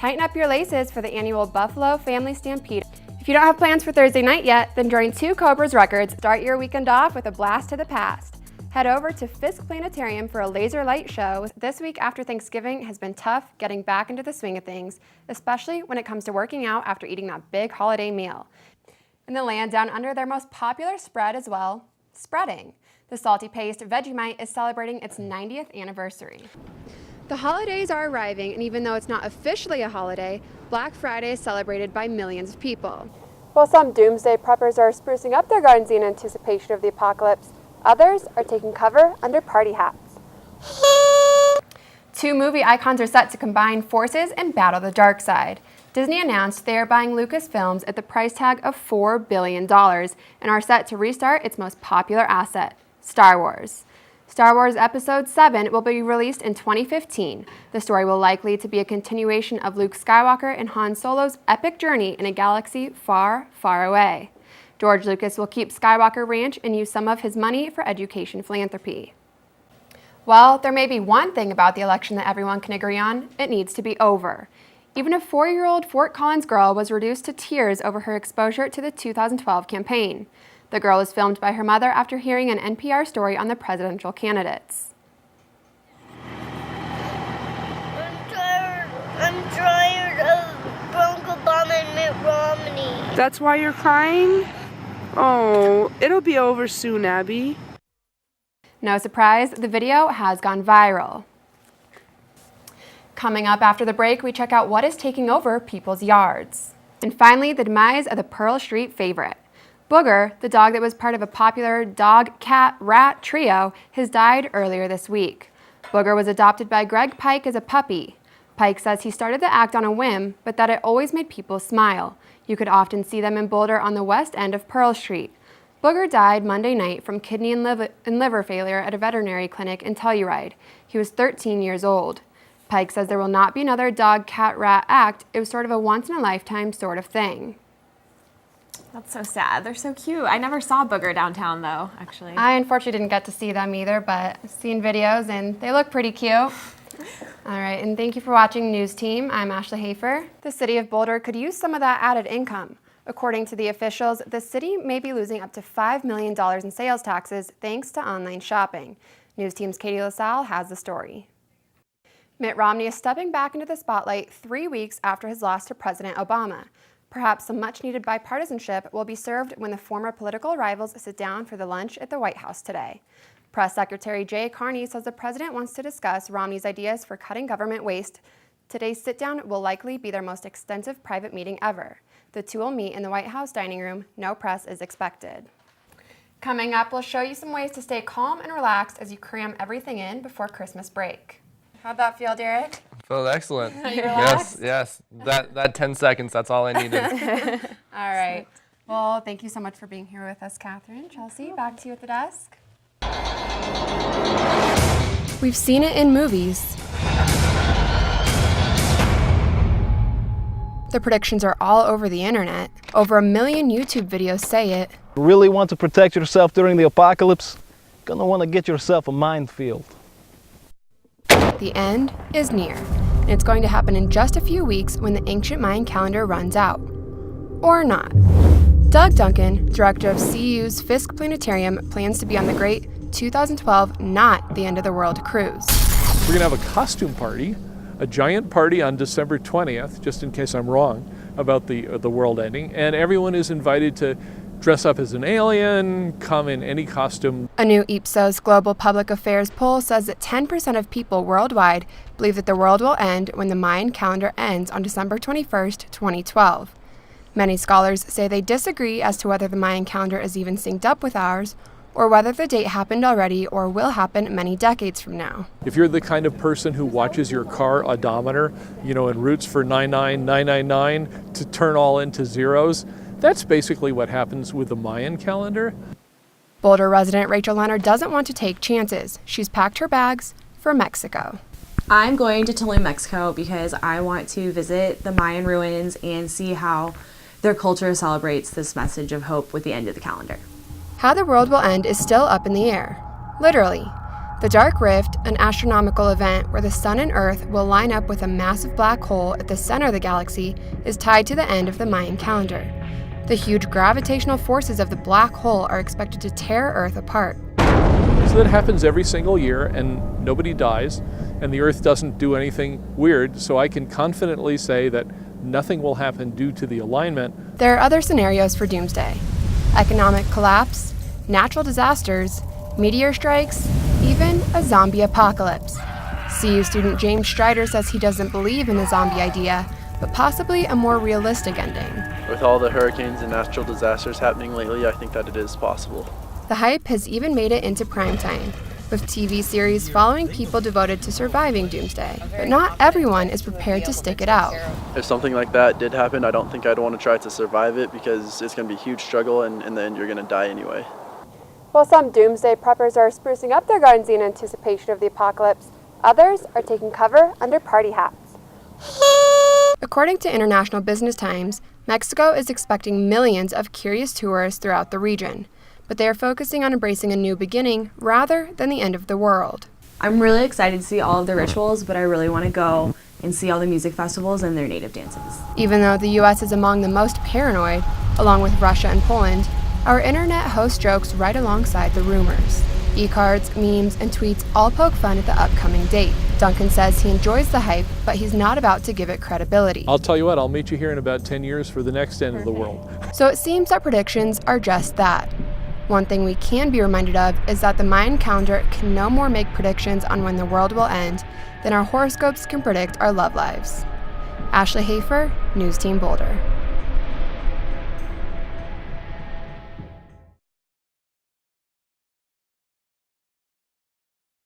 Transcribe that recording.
Tighten up your laces for the annual Buffalo Family Stampede. If you don't have plans for Thursday night yet, then join Two Cobras Records. Start your weekend off with a blast to the past. Head over to Fisk Planetarium for a laser light show. This week after Thanksgiving has been tough getting back into the swing of things, especially when it comes to working out after eating that big holiday meal. In the land down under, their most popular spread as well, spreading. The salty paste Vegemite is celebrating its 90th anniversary. The holidays are arriving, and even though it's not officially a holiday, Black Friday is celebrated by millions of people. While some doomsday preppers are sprucing up their gardens in anticipation of the apocalypse, others are taking cover under party hats. Two movie icons are set to combine forces and battle the dark side. Disney announced they are buying Lucasfilms at the price tag of $4 billion and are set to restart its most popular asset, Star Wars. Star Wars Episode 7 will be released in 2015. The story will likely to be a continuation of Luke Skywalker and Han Solo's epic journey in a galaxy far, far away. George Lucas will keep Skywalker Ranch and use some of his money for education philanthropy. Well, there may be one thing about the election that everyone can agree on: it needs to be over. Even a 4-year-old Fort Collins girl was reduced to tears over her exposure to the 2012 campaign. The girl was filmed by her mother after hearing an NPR story on the presidential candidates. I'm tired of Barack Obama and Mitt Romney. That's why you're crying? Oh, it'll be over soon, Abby. No surprise, the video has gone viral. Coming up after the break, we check out what is taking over people's yards. And finally, the demise of the Pearl Street favorite. Booger, the dog that was part of a popular dog-cat-rat trio, has died earlier this week. Booger was adopted by Greg Pike as a puppy. Pike says he started the act on a whim, but that it always made people smile. You could often see them in Boulder on the west end of Pearl Street. Booger died Monday night from kidney and liver failure at a veterinary clinic in Telluride. He was 13 years old. Pike says there will not be another dog-cat-rat act. It was sort of a once-in-a-lifetime sort of thing. That's so sad. They're so cute. I never saw Booger downtown, though, actually. I unfortunately didn't get to see them either, but I've seen videos, and they look pretty cute. All right, and thank you for watching News Team. I'm Ashley Hafer. The city of Boulder could use some of that added income. According to the officials, the city may be losing up to $5 million in sales taxes thanks to online shopping. News Team's Katie LaSalle has the story. Mitt Romney is stepping back into the spotlight 3 weeks after his loss to President Obama. Perhaps some much-needed bipartisanship will be served when the former political rivals sit down for the lunch at the White House today. Press Secretary Jay Carney says the president wants to discuss Romney's ideas for cutting government waste. Today's sit-down will likely be their most extensive private meeting ever. The two will meet in the White House dining room. No press is expected. Coming up, we'll show you some ways to stay calm and relaxed as you cram everything in before Christmas break. How'd that feel, Derek? Felt excellent. You relaxed? Yes. That 10 seconds, that's all I needed. All right. Well, thank you so much for being here with us, Catherine. Chelsea, back to you at the desk. We've seen it in movies. The predictions are all over the internet. Over 1 million YouTube videos say it. Really want to protect yourself during the apocalypse? Gonna want to get yourself a minefield. The end is near, and it's going to happen in just a few weeks when the ancient Mayan calendar runs out. Or not. Doug Duncan, director of CU's Fisk Planetarium, plans to be on the great 2012 Not the End of the World cruise. We're going to have a costume party, a giant party on December 20th, just in case I'm wrong about the world ending, and everyone is invited to dress up as an alien, come in any costume. A new Ipsos Global Public Affairs poll says that 10% of people worldwide believe that the world will end when the Mayan calendar ends on December 21st, 2012. Many scholars say they disagree as to whether the Mayan calendar is even synced up with ours, or whether the date happened already or will happen many decades from now. If you're the kind of person who watches your car odometer, and roots for 99999 to turn all into zeros, that's basically what happens with the Mayan calendar. Boulder resident Rachel Leonard doesn't want to take chances. She's packed her bags for Mexico. I'm going to Tulum, Mexico because I want to visit the Mayan ruins and see how their culture celebrates this message of hope with the end of the calendar. How the world will end is still up in the air. Literally. The Dark Rift, an astronomical event where the Sun and Earth will line up with a massive black hole at the center of the galaxy, is tied to the end of the Mayan calendar. The huge gravitational forces of the black hole are expected to tear Earth apart. So that happens every single year, and nobody dies, and the Earth doesn't do anything weird, so I can confidently say that nothing will happen due to the alignment. There are other scenarios for doomsday: economic collapse, natural disasters, meteor strikes, even a zombie apocalypse. CU student James Strider says he doesn't believe in the zombie idea, but possibly a more realistic ending. With all the hurricanes and natural disasters happening lately, I think that it is possible. The hype has even made it into primetime, with TV series following people devoted to surviving doomsday. But not everyone is prepared to stick it out. If something like that did happen, I don't think I'd want to try to survive it because it's going to be a huge struggle, and in the end you're going to die anyway. While some doomsday preppers are sprucing up their gardens in anticipation of the apocalypse, others are taking cover under party hats. According to International Business Times, Mexico is expecting millions of curious tourists throughout the region, but they are focusing on embracing a new beginning rather than the end of the world. I'm really excited to see all of the rituals, but I really want to go and see all the music festivals and their native dances. Even though the U.S. is among the most paranoid, along with Russia and Poland, our internet hosts jokes right alongside the rumors. E-cards, memes, and tweets all poke fun at the upcoming date. Duncan says he enjoys the hype, but he's not about to give it credibility. I'll tell you what, I'll meet you here in about 10 years for the next end of the world. So it seems that predictions are just that. One thing we can be reminded of is that the Mayan calendar can no more make predictions on when the world will end than our horoscopes can predict our love lives. Ashley Hafer, News Team Boulder.